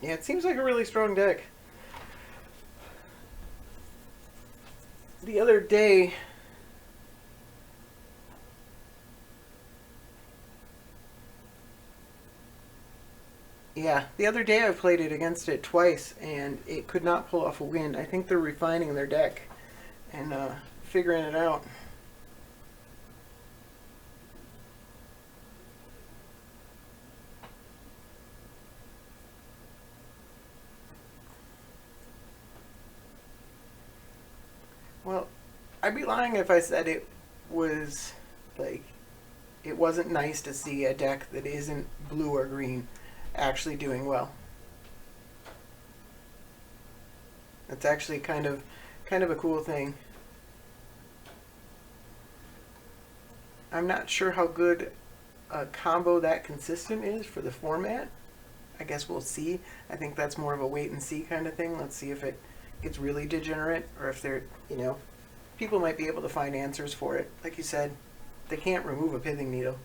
Yeah, it seems like a really strong deck. The other day, yeah, the other day I played it against it twice, and it could not pull off a win. I think they're refining their deck and figuring it out. Well, I'd be lying if I said it was like it wasn't nice to see a deck that isn't blue or green actually doing well. It's actually kind of a cool thing. I'm not sure how good a combo that consistent is for the format. I guess we'll see. I think that's more of a wait and see kind of thing. Let's see if it gets really degenerate or if people might be able to find answers for it. Like you said, they can't remove a pithing needle.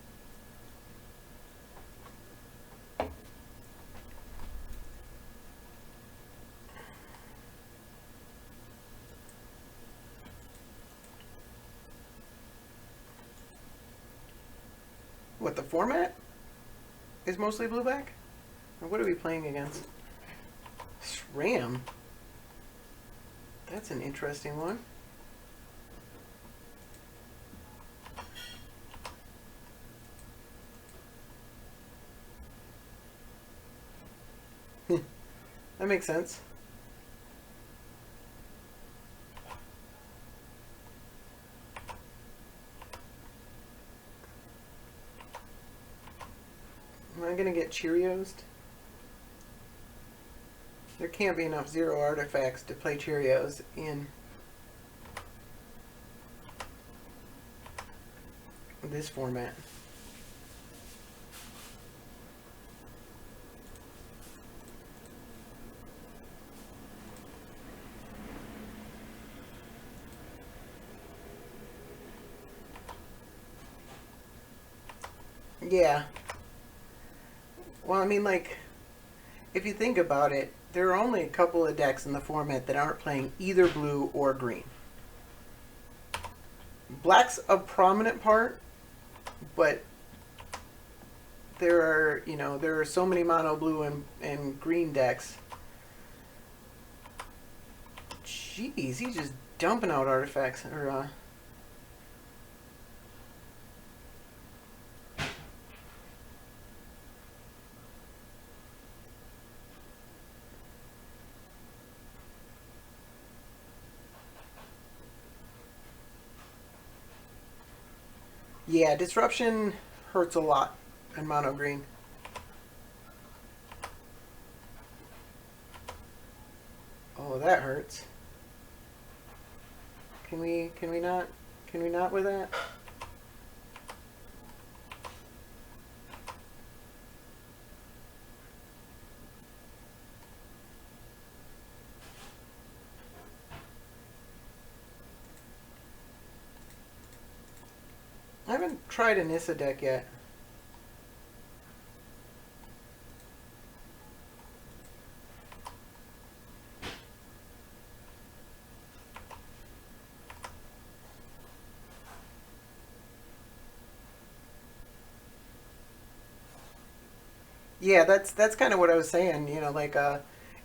What, the format is mostly blue black? Or what are we playing against? SRAM. That's an interesting one. That makes sense. Am I gonna get Cheerios? There can't be enough zero artifacts to play Cheerios in this format. Yeah. Well, I mean, like, if you think about it, there are only a couple of decks in the format that aren't playing either blue or green. Black's a prominent part, but there are so many mono blue and green decks. Jeez, he's just dumping out artifacts. Yeah, disruption hurts a lot in mono green. Oh, that hurts. Can we not with that? I haven't tried an Issa deck yet. Yeah, that's kind of what I was saying. Like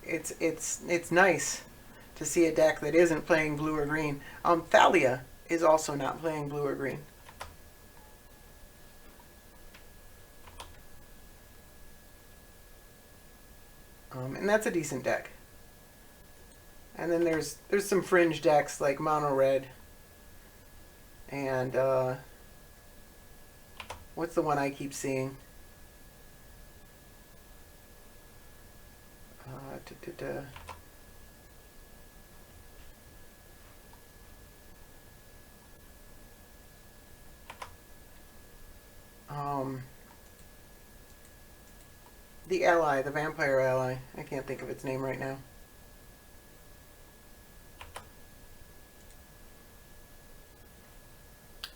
it's nice to see a deck that isn't playing blue or green. Thalia is also not playing blue or green. And that's a decent deck. And then there's some fringe decks like mono red and what's the one I keep seeing? Uh, duh, duh, duh. Um, the ally, the vampire ally. I can't think of its name right now.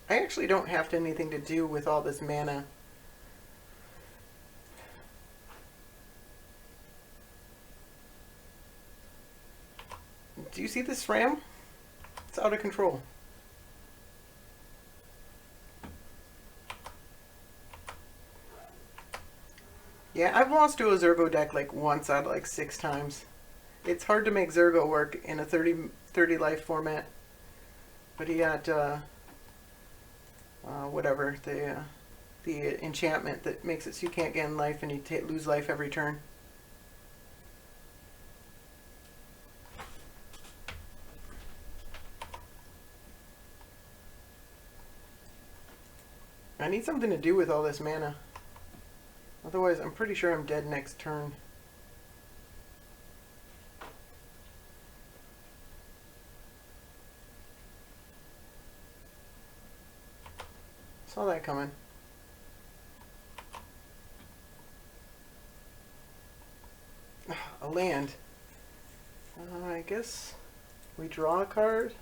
I actually don't have anything to do with all this mana. Do you see this SRAM? It's out of control. Yeah, I've lost to a Zergo deck like once out of like 6 times. It's hard to make Zergo work in a 30 life format. But he got whatever the enchantment that makes it so you can't gain life and you lose life every turn. I need something to do with all this mana. Otherwise, I'm pretty sure I'm dead next turn. Saw that coming. A land. I guess we draw a card.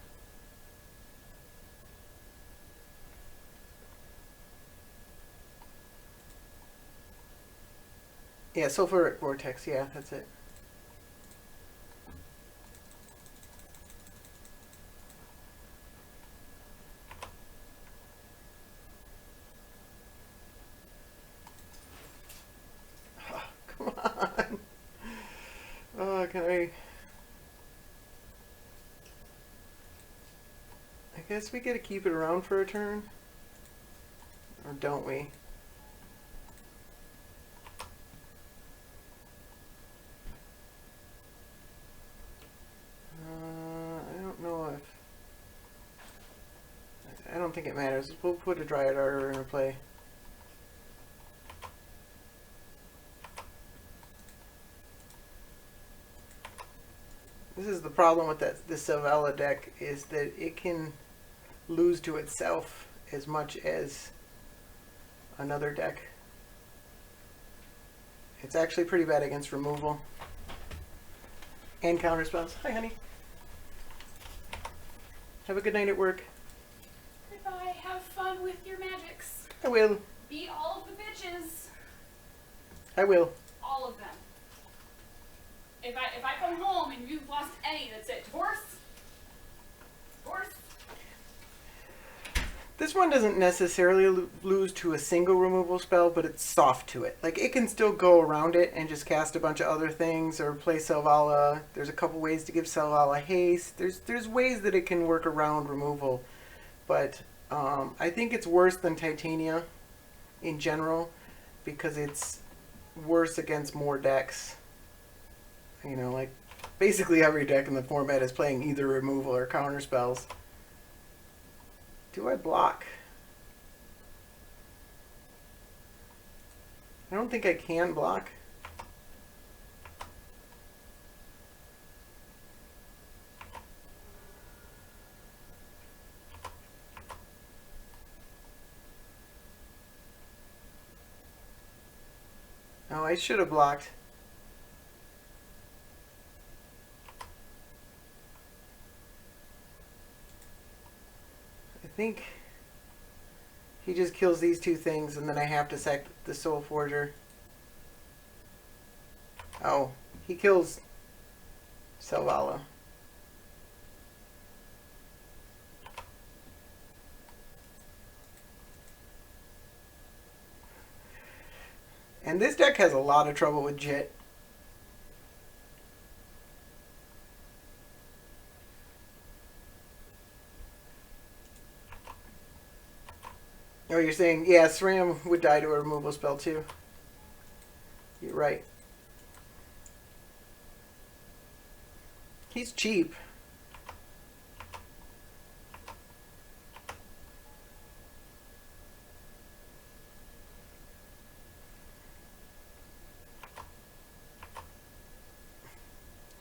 Yeah, Sulfuric Vortex. Yeah, that's it. Oh, come on. Oh, can I guess we get to keep it around for a turn. Or don't we? I don't know if... I don't think it matters. We'll put a Dryad Arbor into play. This is the problem with this Selvala deck, is that it can lose to itself as much as another deck. It's actually pretty bad against removal and counter spells. Hi, honey. Have a good night at work. Goodbye. Have fun with your magics. I will. Beat all of the bitches. I will. All of them. If I come home and you've lost any, that's it. Divorce. Divorce. This one doesn't necessarily lose to a single removal spell, but it's soft to it. Like, it can still go around it and just cast a bunch of other things or play Selvala. There's a couple ways to give Selvala haste. There's ways that it can work around removal. But I think it's worse than Titania in general because it's worse against more decks. You know, like, basically every deck in the format is playing either removal or counter spells. Do I block? I don't think I can block. Oh, I should have blocked. I think he just kills these two things and then I have to sack the Soul Forger. Oh, he kills Selvala. And this deck has a lot of trouble with Jit. Oh, you're saying, yeah, SRAM would die to a removal spell too. You're right. He's cheap.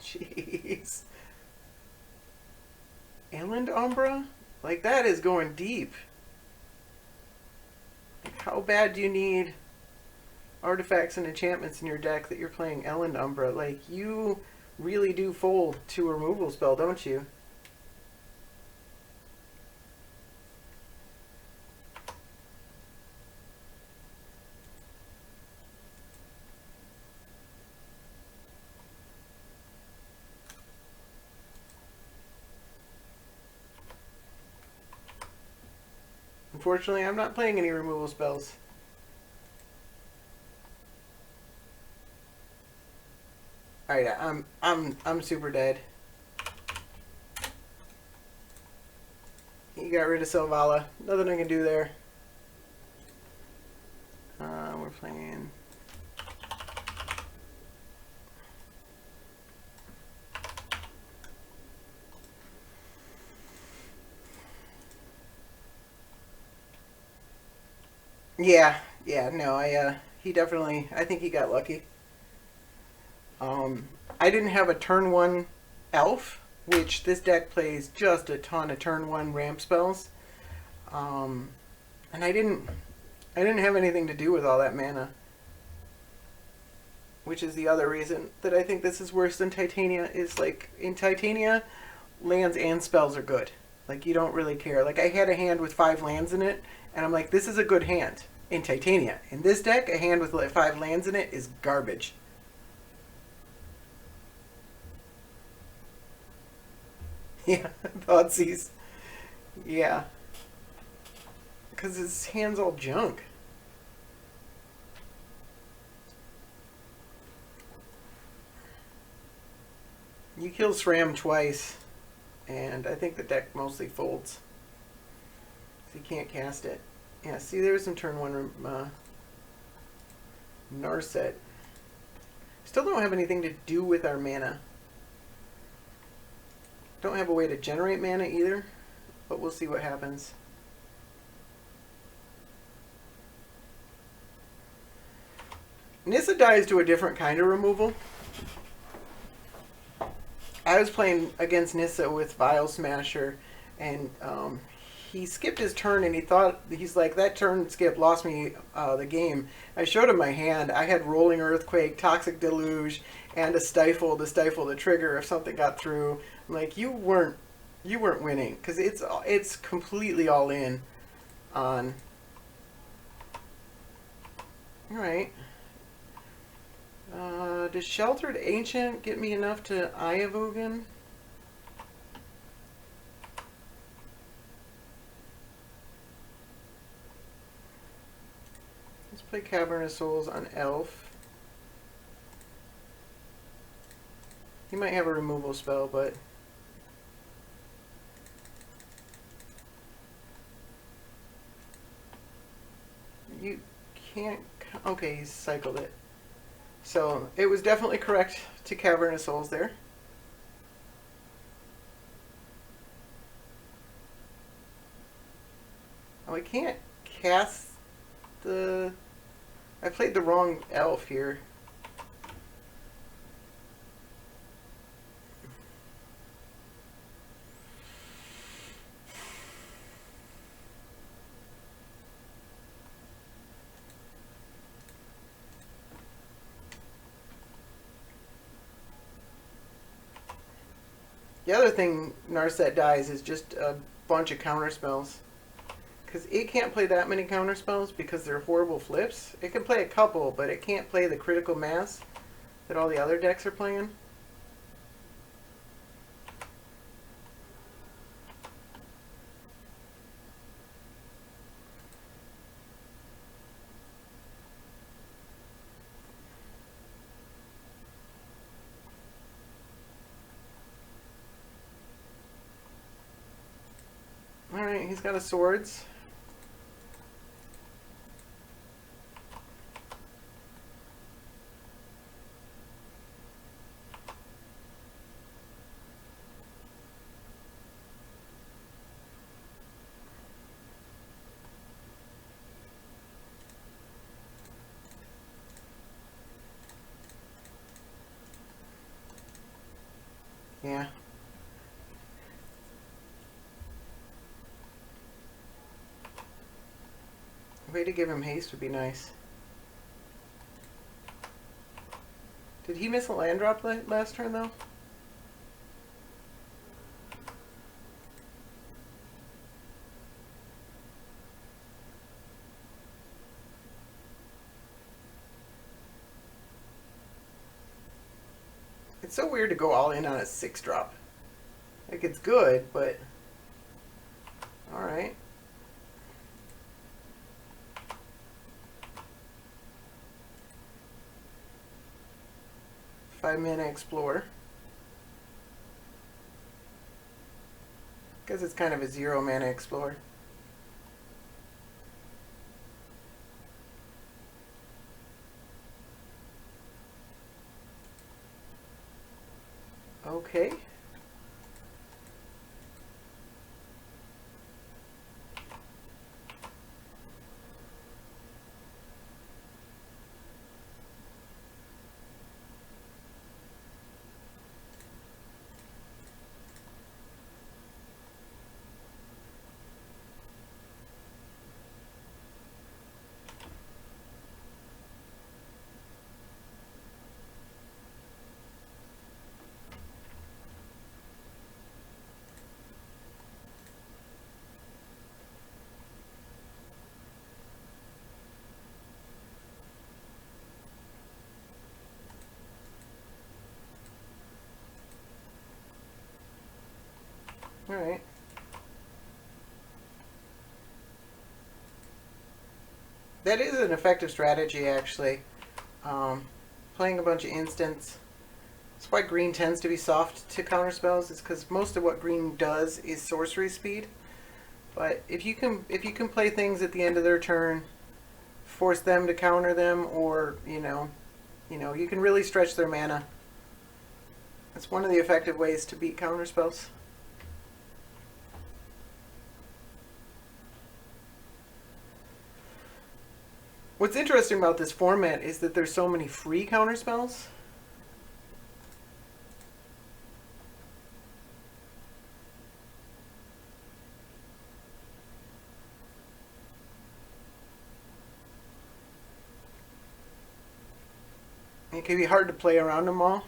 Jeez. Elend Umbra? Like, that is going deep. Like, how bad do you need artifacts and enchantments in your deck that you're playing Elend Umbra? Like, you really do fold to a removal spell, don't you? Unfortunately, I'm not playing any removal spells. All right, I'm super dead. He got rid of Selvala. Nothing I can do there. We're playing. Yeah, yeah, no, he definitely, I think he got lucky. I didn't have a turn one elf, which this deck plays just a ton of turn one ramp spells. Um, and I didn't have anything to do with all that mana, which is the other reason that I think this is worse than Titania. Is like in Titania, lands and spells are good. Like you don't really care. Like I had a hand with 5 lands in it, and I'm like, this is a good hand in Titania. In this deck, a hand with like 5 lands in it is garbage. Yeah, Thoughtseize. Yeah, because his hand's all junk. You kill SRAM twice, and I think the deck mostly folds. So you can't cast it. Yeah, see, there's some turn one Narset. Still don't have anything to do with our mana. Don't have a way to generate mana either, but we'll see what happens. Nissa dies to a different kind of removal. I was playing against Nissa with Vile Smasher, and he skipped his turn, and he's like, that turn skip lost me the game. I showed him my hand. I had Rolling Earthquake, Toxic Deluge, and a Stifle to stifle the trigger if something got through. I'm like, you weren't winning, because it's completely all in on. All right. Does Sheltered Ancient get me enough to Eye of Ogun? Let's play Cavern of Souls on Elf. He might have a removal spell, but you can't. Okay, he's cycled it. So it was definitely correct to Cavern of Souls there. Oh, I can't cast the. I played the wrong elf here. The other thing Narset dies is just a bunch of counter spells. Because it can't play that many counter spells because they're horrible flips. It can play a couple, but it can't play the critical mass that all the other decks are playing. Alright, he's got a swords. Yeah. A way to give him haste would be nice. Did he miss a land drop last turn, though? It's so weird to go all in on a 6-drop. Like, it's good, but... Alright. 5-mana Explore. Because it's kind of a 0-mana Explore. Okay. Alright. That is an effective strategy, actually. Playing a bunch of instants. That's why green tends to be soft to counterspells, is because most of what green does is sorcery speed. But if you can play things at the end of their turn, force them to counter them, or you can really stretch their mana. It's one of the effective ways to beat counterspells. What's interesting about this format is that there's so many free counterspells. It can be hard to play around them all.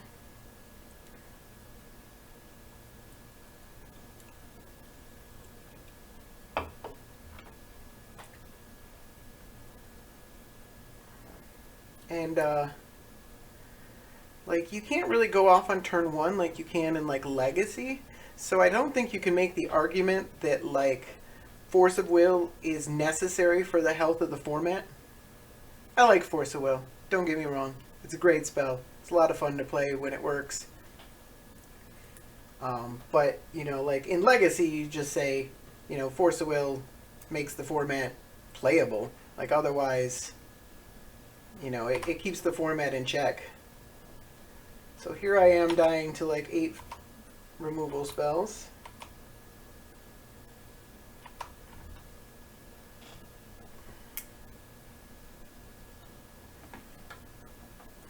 And like, you can't really go off on turn one like you can in like Legacy. So I don't think you can make the argument that like Force of Will is necessary for the health of the format. I like Force of Will, don't get me wrong. It's a great spell. It's a lot of fun to play when it works. But, like in Legacy, you just say, Force of Will makes the format playable. Like, otherwise, it keeps the format in check. So here I am dying to like 8 removal spells.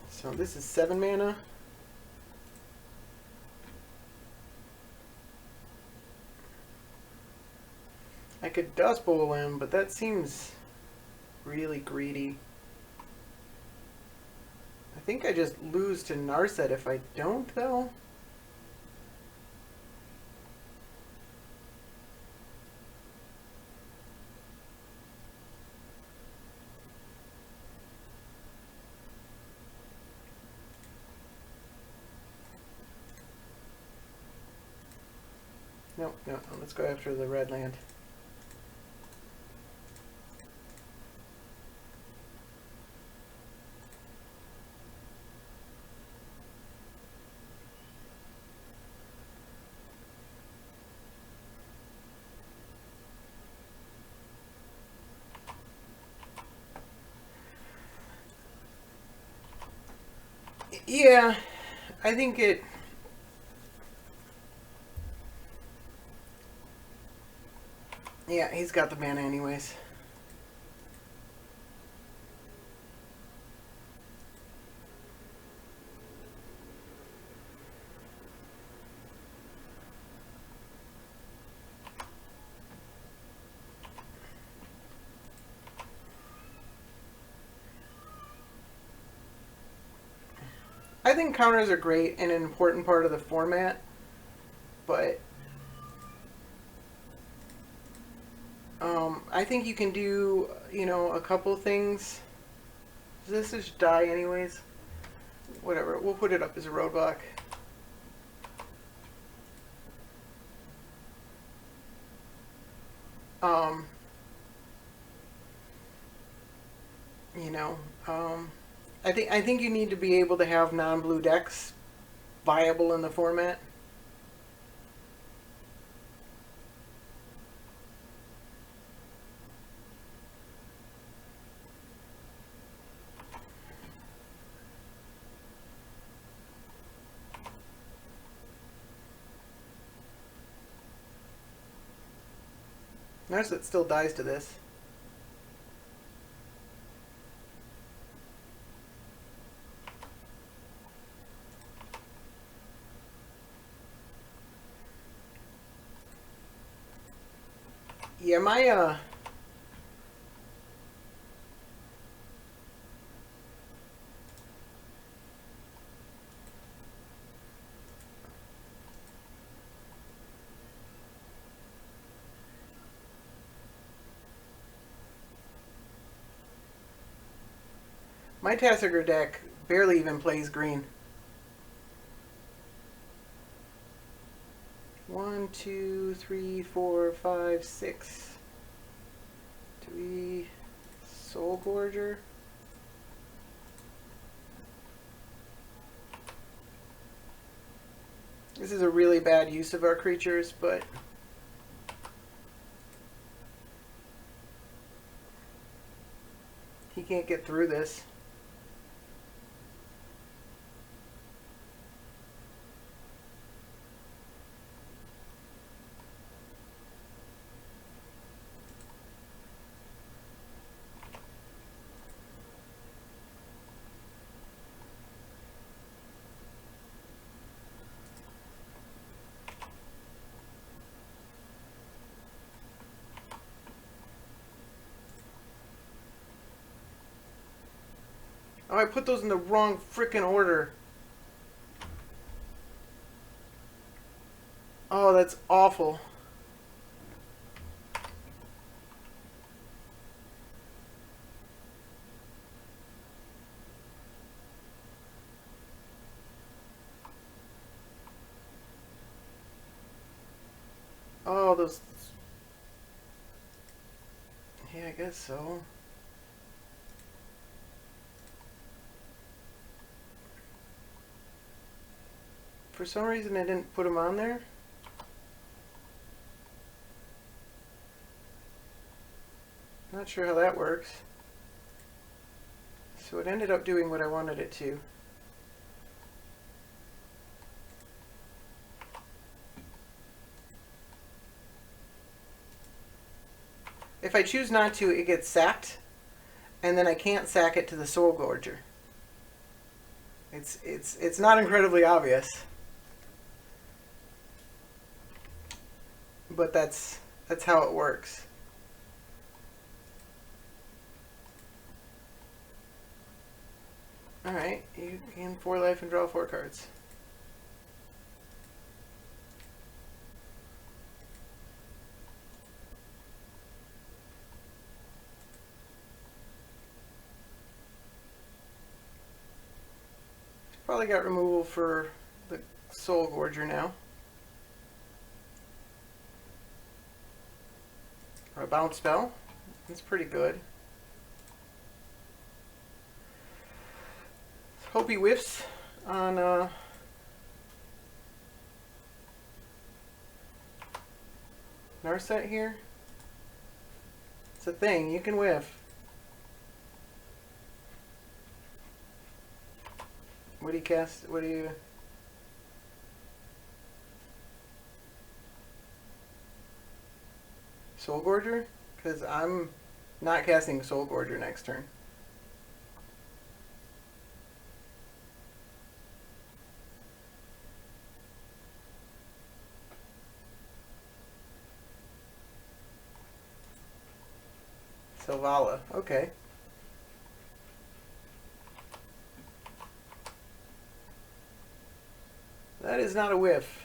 So this is 7 mana. I could Dust Bowl him, but that seems really greedy. I think I just lose to Narset if I don't, though. No, let's go after the red land. Yeah, I think it... Yeah, he's got the mana anyways. I think counters are great and an important part of the format, but I think you can do, a couple things. Does this just die anyways? Whatever, we'll put it up as a roadblock. Um, I think you need to be able to have non-blue decks viable in the format. Notice it still dies to this. Yeah, my Tassiger deck barely even plays green. 1, 2, 3, 4, 5, 6. Do we Soul Gorger? This is a really bad use of our creatures, but he can't get through this. Oh, I put those in the wrong frickin' order. Oh, that's awful. Oh, those... Yeah, I guess so. For some reason I didn't put them on there. Not sure how that works. So it ended up doing what I wanted it to. If I choose not to, it gets sacked, and then I can't sack it to the Soul Gorger. It's not incredibly obvious, but that's how it works. All right, you gain 4 life and draw 4 cards. Probably got removal for the Soul Gorger now. Or a bounce spell. That's pretty good. Hope he whiffs on Narset here. It's a thing, you can whiff. What do you cast? What do you... Soul Gorger? Because I'm not casting Soul Gorger next turn. Selvala, okay. That is not a whiff.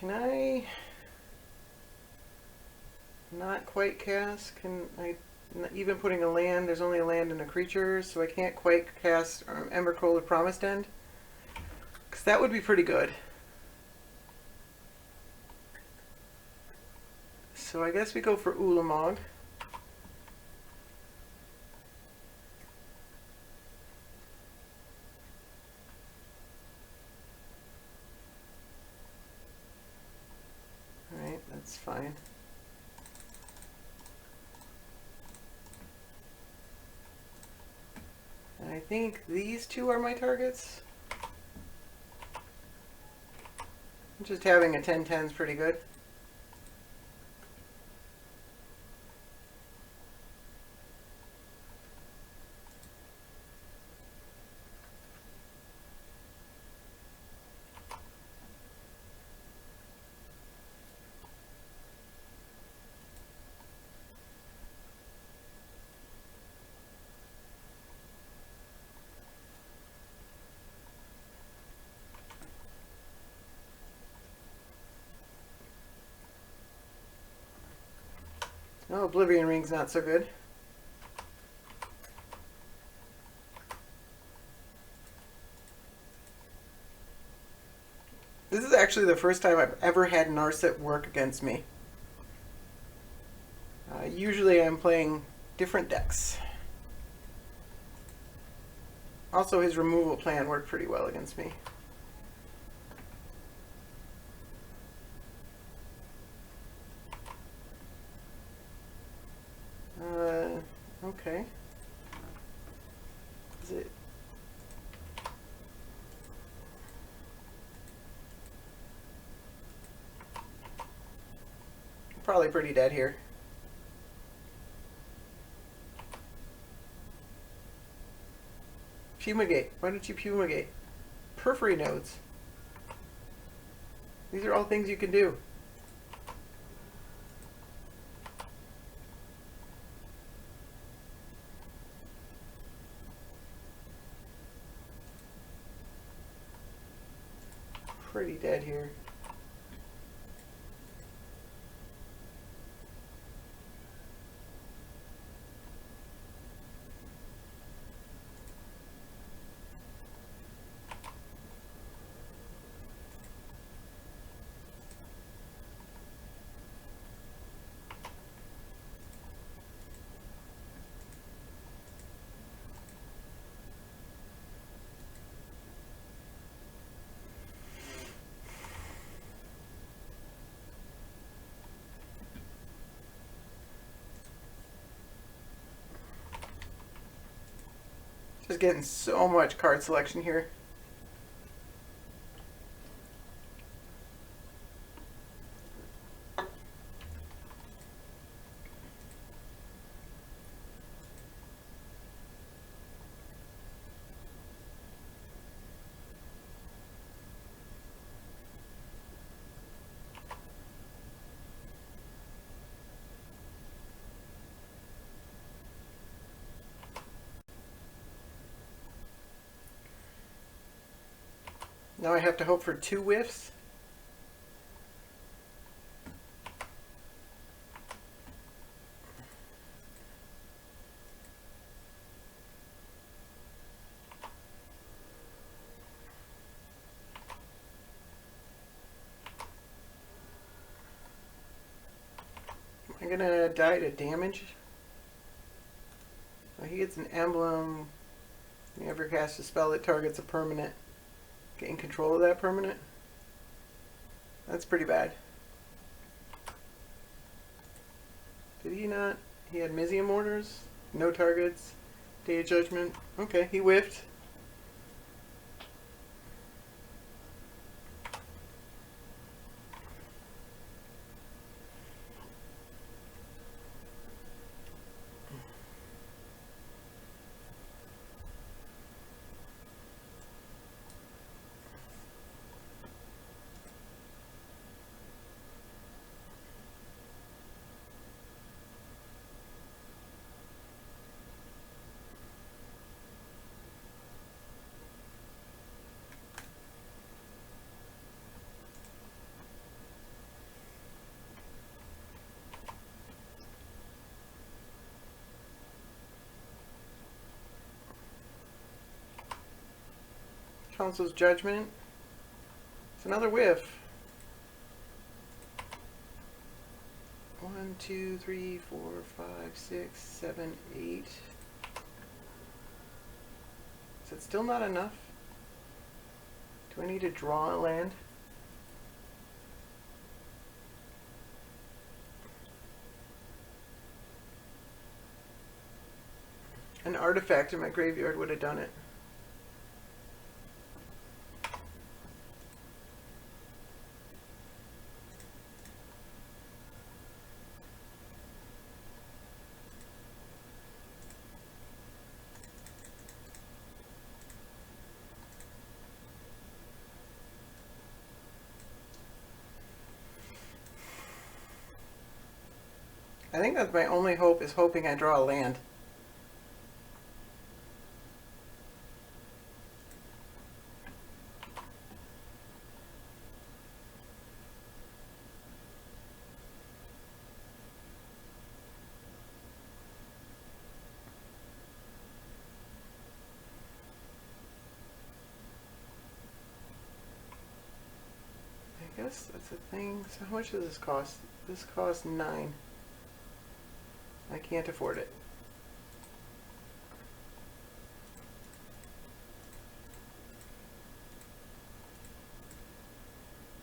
Can I not quite cast? Can I, even putting a land, there's only a land and a creature, so I can't quite cast Embercroll or Promised End? Because that would be pretty good. So I guess we go for Ulamog. Alright, that's fine. And I think these two are my targets. Just having a 10-10 is pretty good. Oh, Oblivion Ring's not so good. This is actually the first time I've ever had Narset work against me. Usually I'm playing different decks. Also, his removal plan worked pretty well against me. Okay. Is it? Probably pretty dead here. Fumigate. Why don't you fumigate? Periphery nodes. These are all things you can do. Pretty dead here. Just getting so much card selection here. Now I have to hope for 2 whiffs. Am I gonna die to damage? Oh, he gets an emblem. You ever cast a spell that targets a permanent. Getting control of that permanent? That's pretty bad. Did he not? He had Mizium orders? No targets? Day of Judgment? Okay, he whiffed. Council's Judgment. It's another whiff. 1, 2, 3, 4, 5, 6, 7, 8. Is it still not enough? Do I need to draw a land? An artifact in my graveyard would have done it. I think that's my only hope, is hoping I draw a land. I guess that's a thing. So how much does this cost? This costs 9. I can't afford it.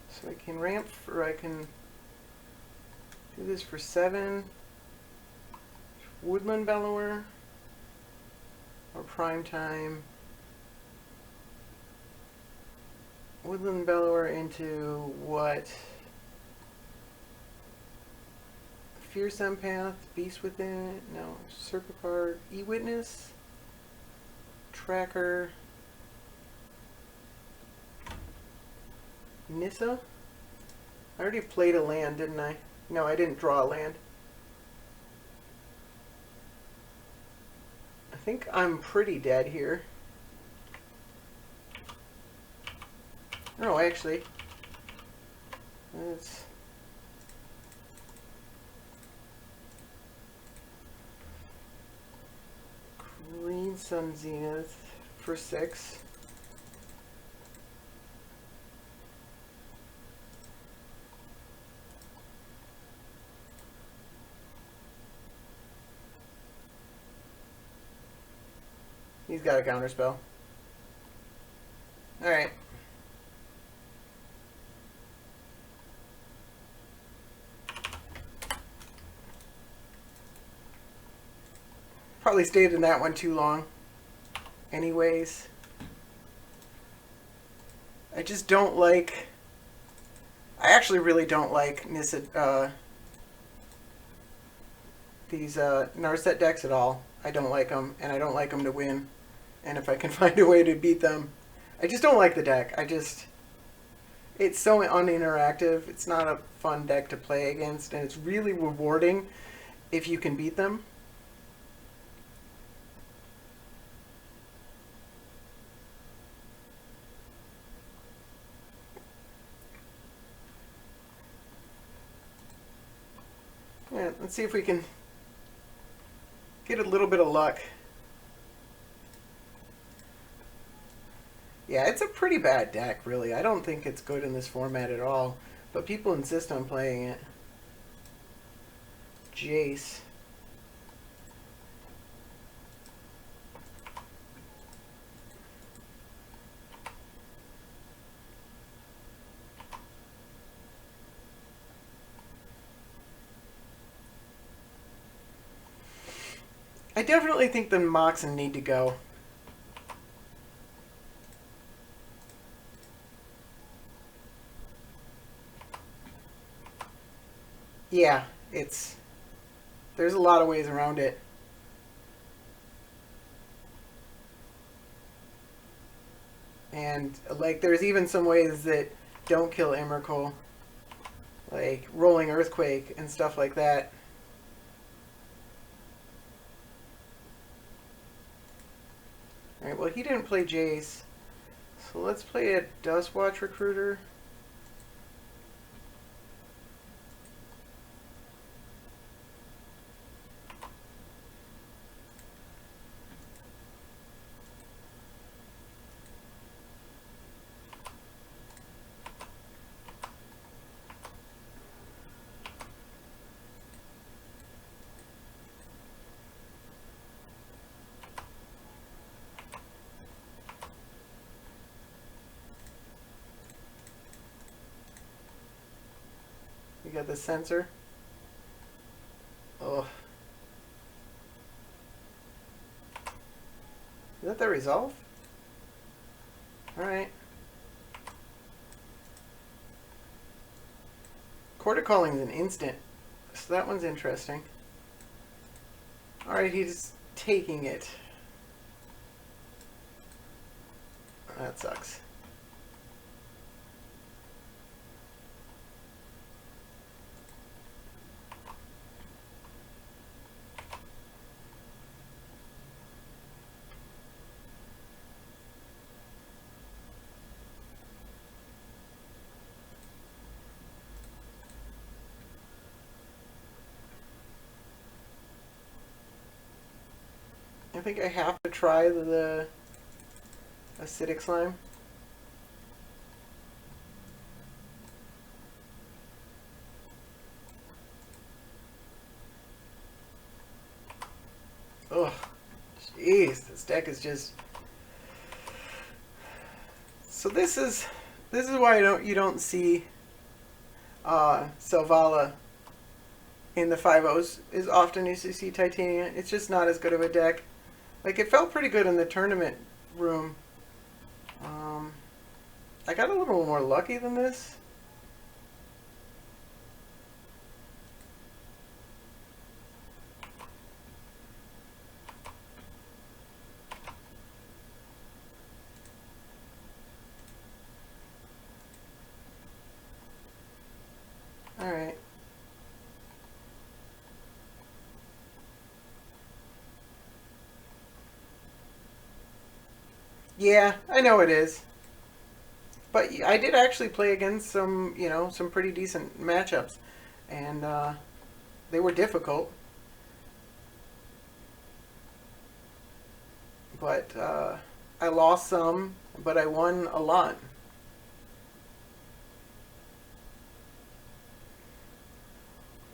So I can ramp, or I can do this for 7. Woodland Bellower or Prime Time. Woodland Bellower into what? Fierce Empath, Beast Within, no, Circle Card, E-Witness, Tracker, Nissa? I already played a land, didn't I? No, I didn't draw a land. I think I'm pretty dead here. No, actually, it's Green Sun Zenith for 6. He's got a counterspell. Alright. Probably stayed in that one too long. Anyways. I just don't like... I actually really don't like Nissa, these Narset decks at all. I don't like them, and I don't like them to win. And if I can find a way to beat them... I just don't like the deck. It's so uninteractive. It's not a fun deck to play against, and it's really rewarding if you can beat them. Yeah, let's see if we can get a little bit of luck. Yeah, it's a pretty bad deck, really. I don't think it's good in this format at all, but people insist on playing it. Jace. I definitely think the Moxen need to go. Yeah, there's a lot of ways around it. And, like, there's even some ways that don't kill Emrakul. Like, Rolling Earthquake and stuff like that. Alright, well, he didn't play Jace. So let's play a Dustwatch Recruiter. You got the sensor. Oh. Is that the resolve? Alright. Quarter calling is an instant. So that one's interesting. Alright, he's taking it. That sucks. I think I have to try the acidic slime. Ugh. Jeez, this deck is just... So this is why you don't see Selvala in the 5-0s as often as you see Titania. It's just not as good of a deck. Like, it felt pretty good in the tournament room. I got a little more lucky than this. Alright. Yeah, I know it is. But I did actually play against some, some pretty decent matchups. And they were difficult. But I lost some, but I won a lot.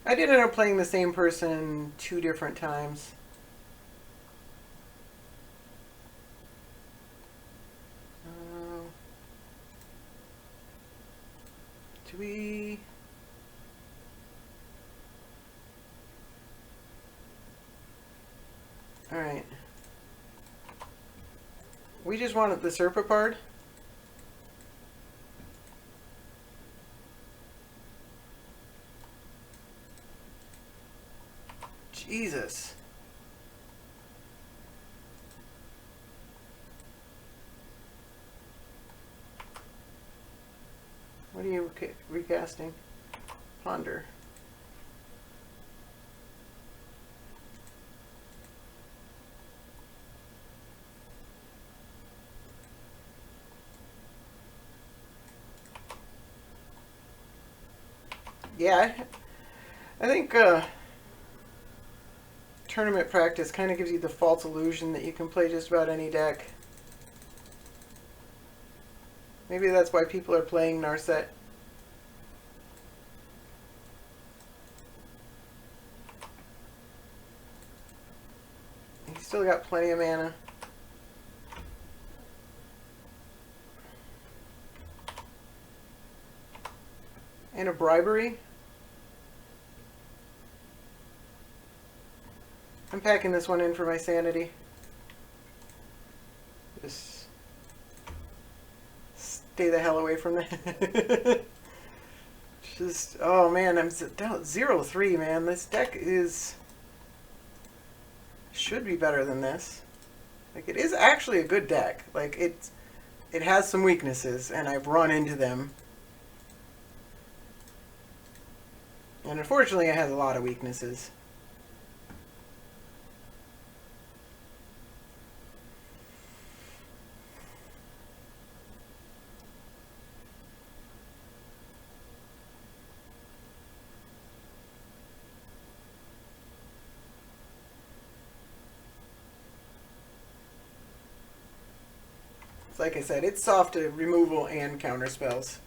I did end up playing the same person 2 different times. Do we... Alright. We just wanted the Serpapard. Jesus. What are you recasting? Ponder. Yeah, I think tournament practice kind of gives you the false illusion that you can play just about any deck. Maybe that's why people are playing Narset. He's still got plenty of mana. And a bribery. I'm packing this one in for my sanity. Just stay the hell away from that. Just, oh man, I'm down 0-3, man. This deck should be better than this. Like, it is actually a good deck. Like, it has some weaknesses, and I've run into them. And unfortunately, it has a lot of weaknesses. Like I said, it's soft to removal and counter spells.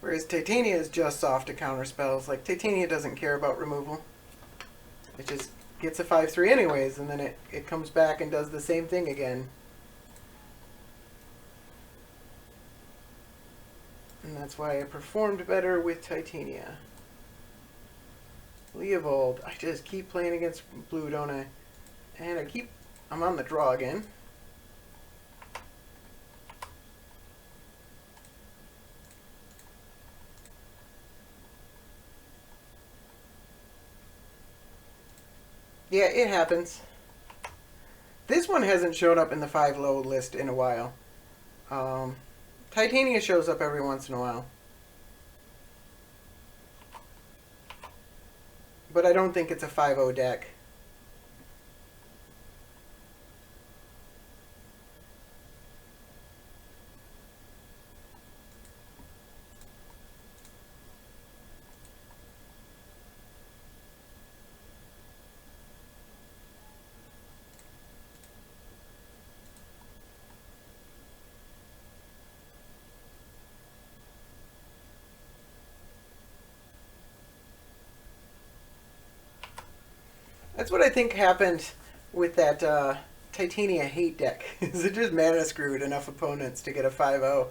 Whereas Titania is just soft to counter spells. Like, Titania doesn't care about removal. It just gets a 5/3 anyways, and then it comes back and does the same thing again. And that's why I performed better with Titania. Leovold. I just keep playing against blue, don't I? And I'm on the draw again. Yeah, it happens. This one hasn't showed up in the 5 low list in a while. Titania shows up every once in a while. But I don't think it's a 5-0 deck. That's what I think happened with that Titania hate deck. Is it just mana screwed enough opponents to get a 5-0?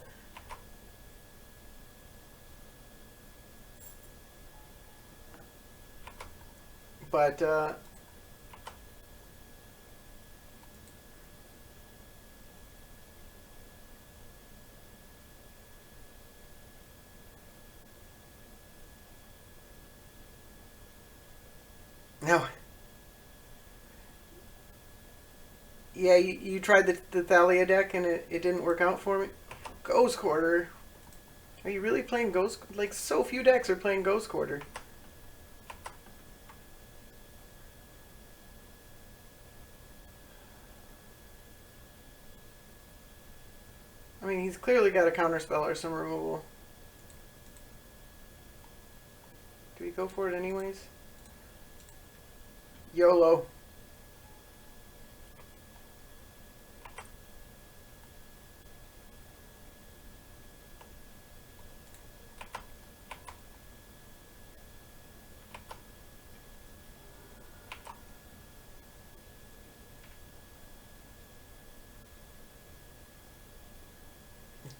But no. Yeah, you tried the Thalia deck and it didn't work out for me. Ghost Quarter. Are you really playing Ghost? Like, so few decks are playing Ghost Quarter. I mean, he's clearly got a counterspell or some removal. Do we go for it anyways? YOLO.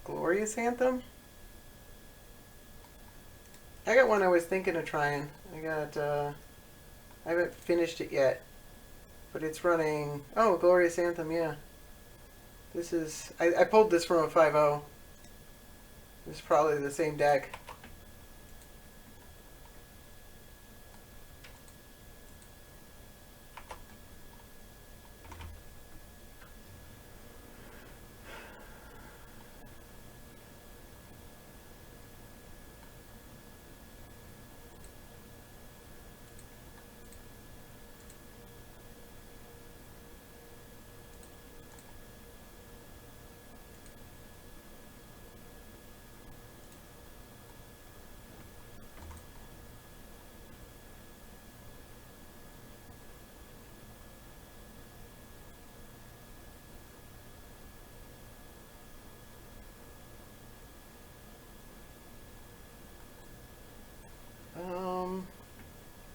Glorious Anthem? I got one I was thinking of trying. I haven't finished it yet. But it's running... Oh, Glorious Anthem, yeah. This is... I pulled this from a 5-0. This is probably the same deck. Um,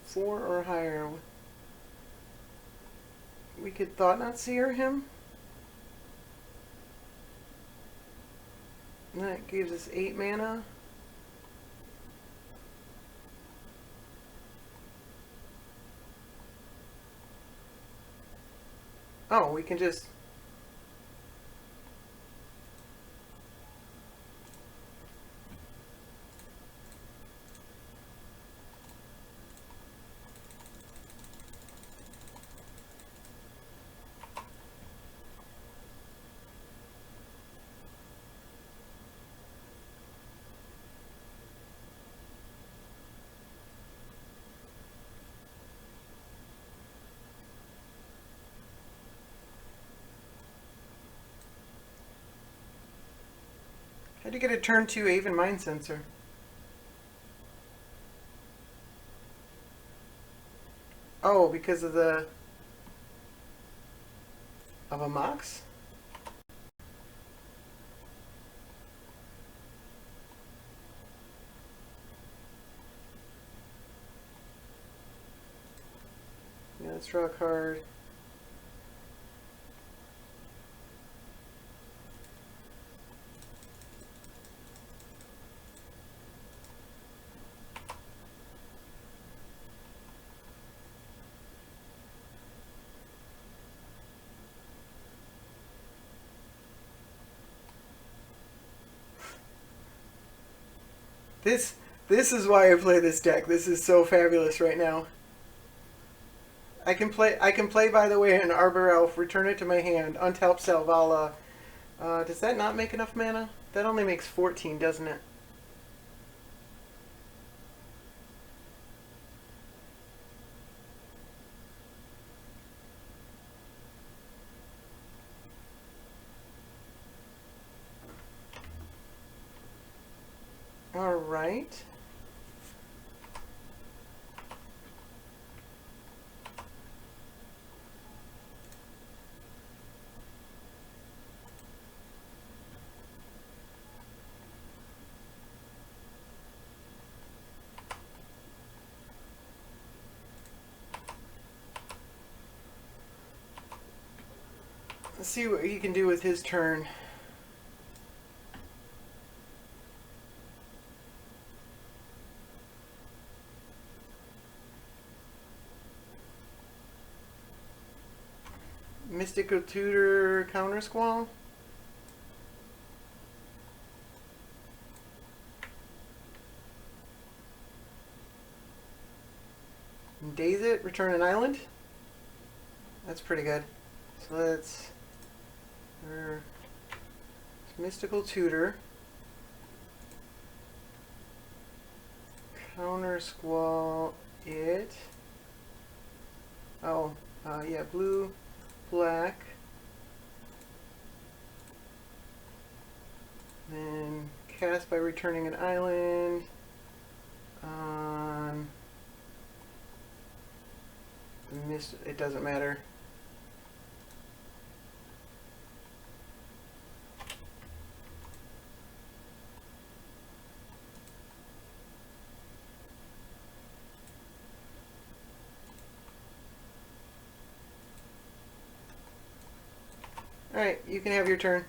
4 or higher. We could Thought Not Seer him. And that gives us 8 mana. Oh, we can just... How'd you get a turn 2 Aven Mind Sensor? Oh, because of the... Of a Mox? Yeah, let's draw a card. This this is why I play this deck. This is so fabulous right now. I can play by the way an Arbor Elf, return it to my hand, untap Selvala. Does that not make enough mana? That only makes 14, doesn't it? All right. Let's see what he can do with his turn. Mystical Tutor, Counter Squall. Daze it, return an island. That's pretty good. So let's Mystical Tutor. Counter Squall it. Oh, yeah, blue, black. Then cast by returning an island on it doesn't matter. Alright, you can have your turn.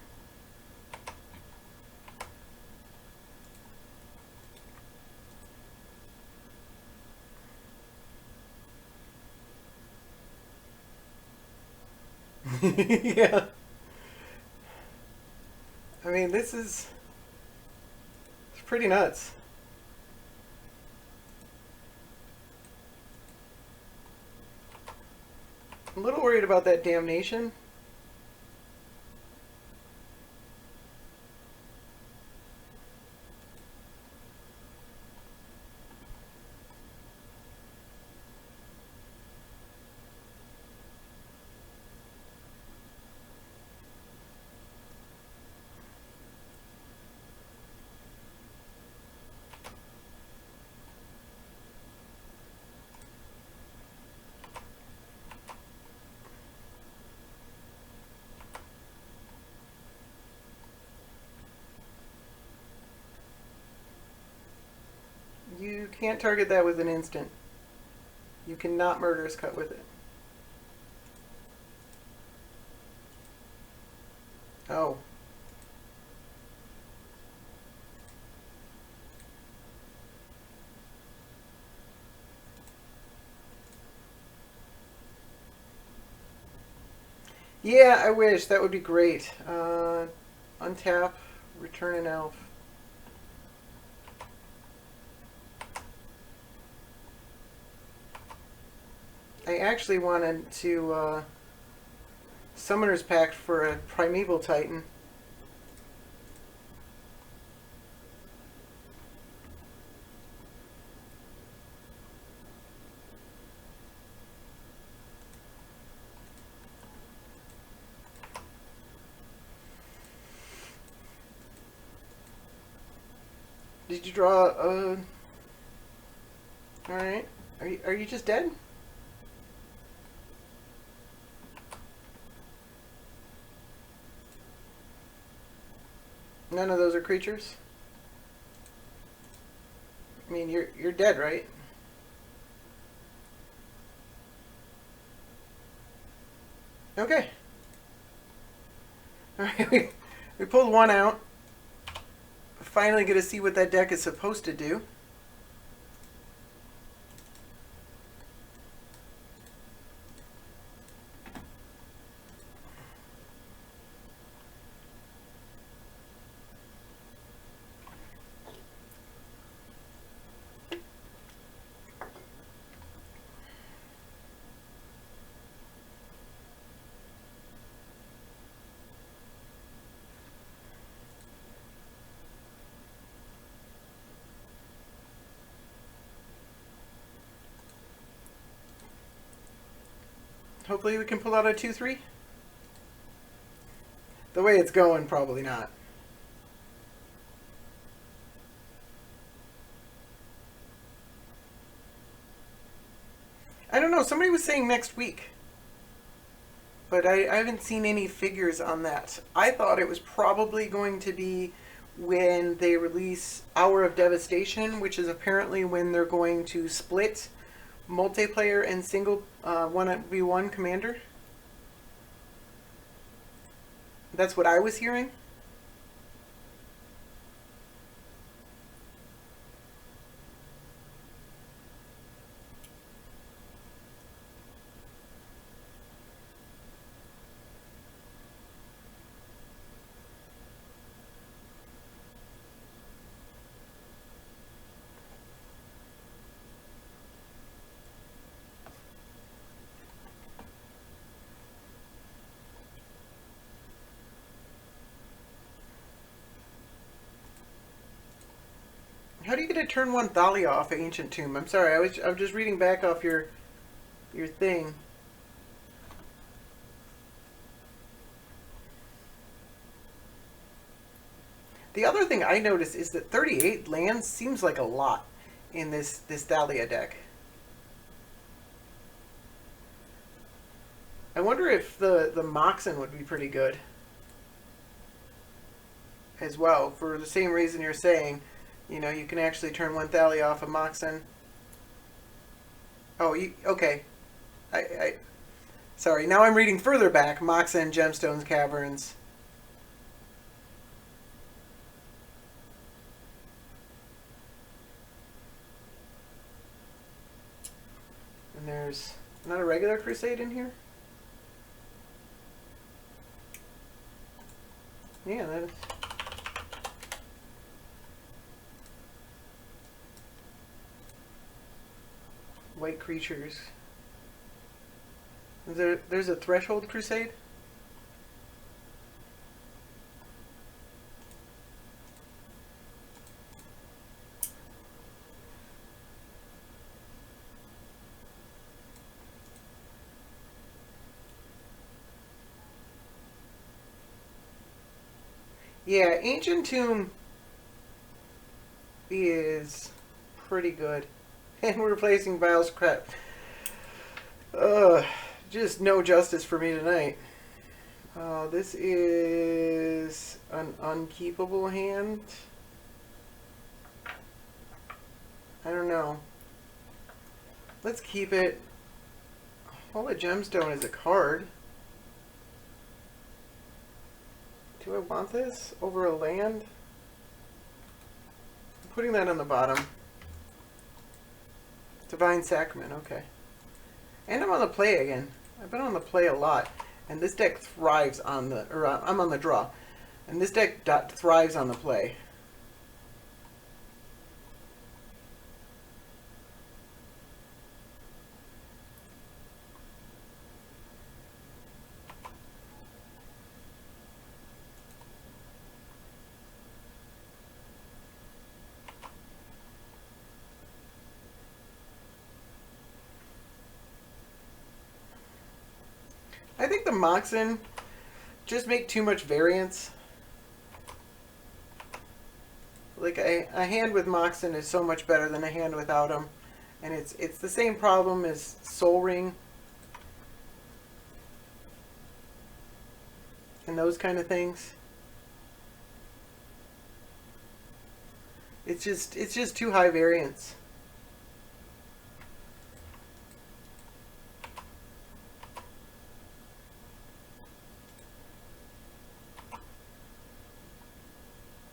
Yeah. I mean, it's pretty nuts. I'm a little worried about that damnation. You can't target that with an instant. You cannot Murderous Cut with it. Oh. Yeah, I wish. That would be great. Untap, return an elf. I actually wanted to Summoner's Pact for a Primeval Titan. Did you draw a... Alright. Are you just dead? None of those are creatures? I mean, you're dead, right? Okay. Alright, we pulled one out. Finally get to see what that deck is supposed to do. Hopefully we can pull out a 2-3. The way it's going, probably not. I don't know. Somebody was saying next week. But I haven't seen any figures on that. I thought it was probably going to be when they release Hour of Devastation, which is apparently when they're going to split multiplayer and single 1v1 commander. That's what I was hearing. How do you get a turn 1 Thalia off of Ancient Tomb? I'm sorry, I was just reading back off your thing. The other thing I noticed is that 38 lands seems like a lot in this Thalia deck. I wonder if the Moxen would be pretty good as well, for the same reason you're saying. You know, you can actually turn 1 Thalia off of Moxen. Oh, okay. Sorry, now I'm reading further back. Moxen, Gemstones, Caverns. And there's not a regular Crusade in here? Yeah, that is. White creatures. There's a Threshold Crusade? Yeah, Ancient Tomb is pretty good. And we're replacing Vile's crap. Just no justice for me tonight. This is an unkeepable hand. I don't know. Let's keep it. Holy Gemstone is a card. Do I want this over a land? I'm putting that on the bottom. Divine Sacrament, okay. And I'm on the play again. I've been on the play a lot. And this deck thrives on the... I'm on the draw. And this deck thrives on the play. I think the Moxen just make too much variance. Like a hand with Moxen is so much better than a hand without him. And it's the same problem as Soul Ring. And those kind of things. It's just too high variance.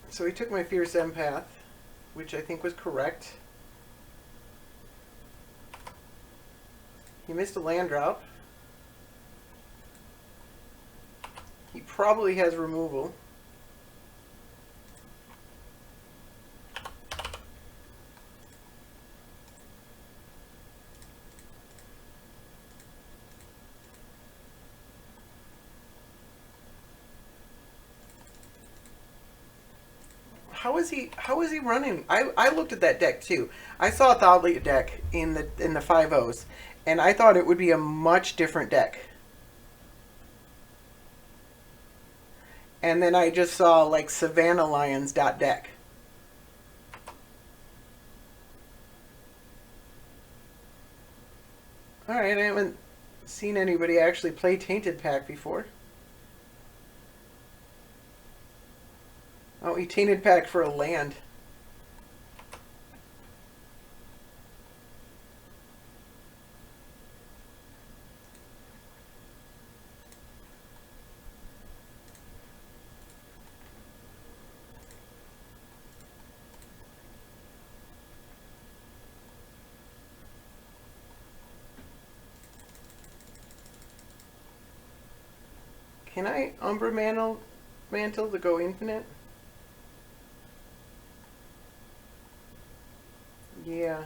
So he took my Fierce Empath, which I think was correct. He missed a land drop. He probably has removal. How is he running? I looked at that deck too. I saw a Thalia deck in the 5-0s, And I thought it would be a much different deck. And then I just saw like Savannah Lions deck. Alright, I haven't seen anybody actually play Tainted Pack before. Oh, he Tainted Pack for a land. Can I Umbra Mantle to go infinite? Yeah.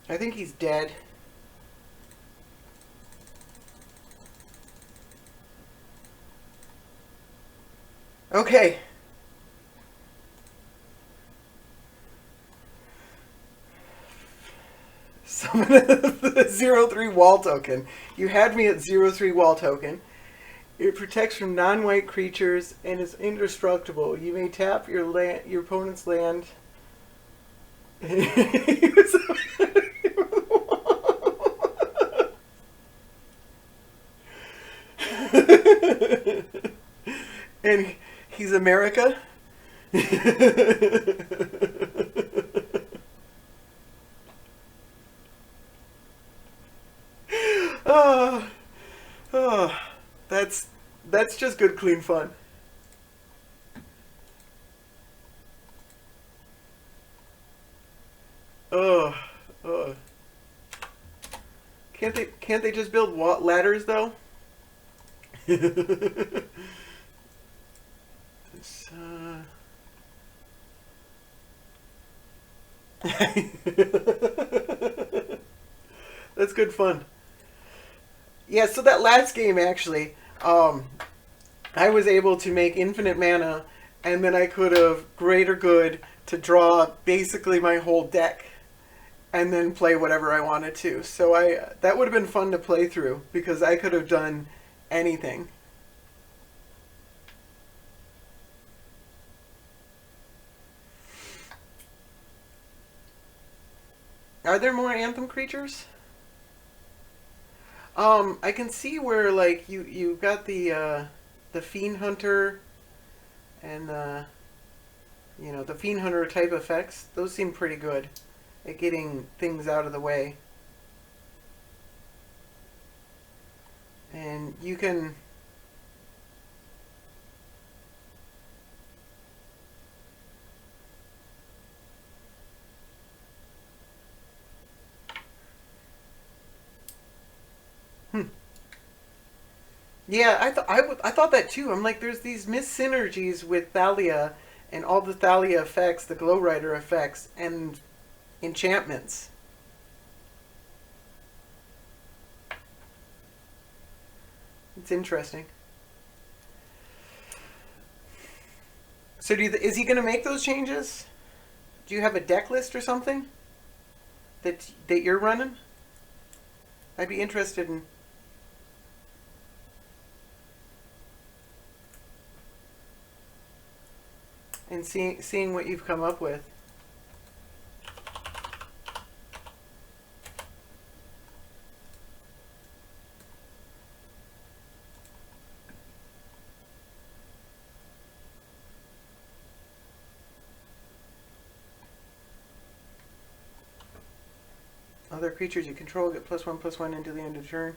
I think he's dead. Okay. Summon the 0/3 wall token. You had me at 0/3 wall token. It protects from non-white creatures and is indestructible. You may tap your opponent's land. And he's America. Oh, oh, that's just good, clean fun. Oh, oh. Can't they just build ladders though? It's, That's good fun. Yeah, so that last game actually, I was able to make infinite mana, and then I could have greater good to draw basically my whole deck, and then play whatever I wanted to. So that would have been fun to play through because I could have done anything. Are there more Anthem creatures? I can see where like you got the Fiend Hunter and the Fiend Hunter type effects. Those seem pretty good at getting things out of the way. And you can hmm. Yeah, I thought that too. I'm like, there's these missed synergies with Thalia and all the Thalia effects, the Glow Rider effects, and enchantments. It's interesting. So is he going to make those changes? Do you have a deck list or something that you're running? I'd be interested in seeing what you've come up with. Other creatures you control get +1/+1 until the end of turn.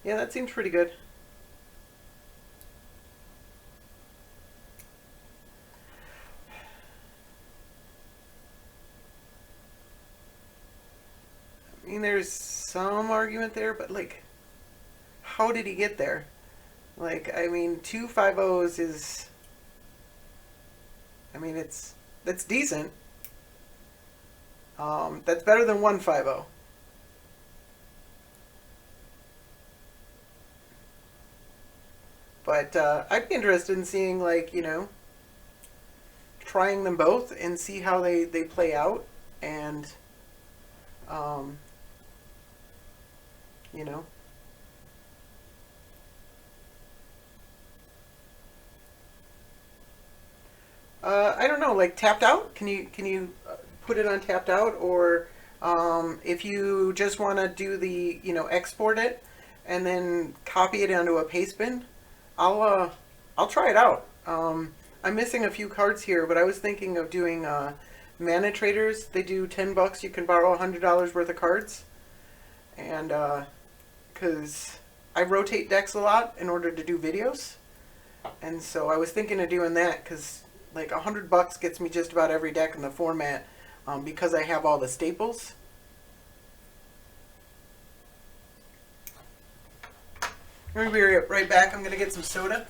Yeah, that seems pretty good. I mean, there's some argument there, but like, how did he get there? Like, I mean, 2 5-0s is. I mean, that's decent. That's better than 150. But I'd be interested in seeing, like, trying them both and see how they play out. And, um, you know, I don't know, like tapped out. Can you put it on tapped out, or if you just want to do the export it and then copy it onto a paste bin, I'll try it out. I'm missing a few cards here, but I was thinking of doing Mana Traders. They do $10. You can borrow $100 worth of cards, and because I rotate decks a lot in order to do videos, and so I was thinking of doing that because like $100 gets me just about every deck in the format, because I have all the staples. We'll be right back. I'm gonna get some soda.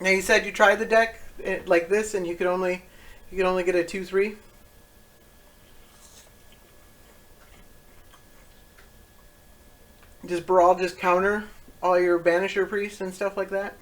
Now you said you tried the deck like this, and you could only get a 2/3. Does Brawl just counter all your Banisher priests and stuff like that?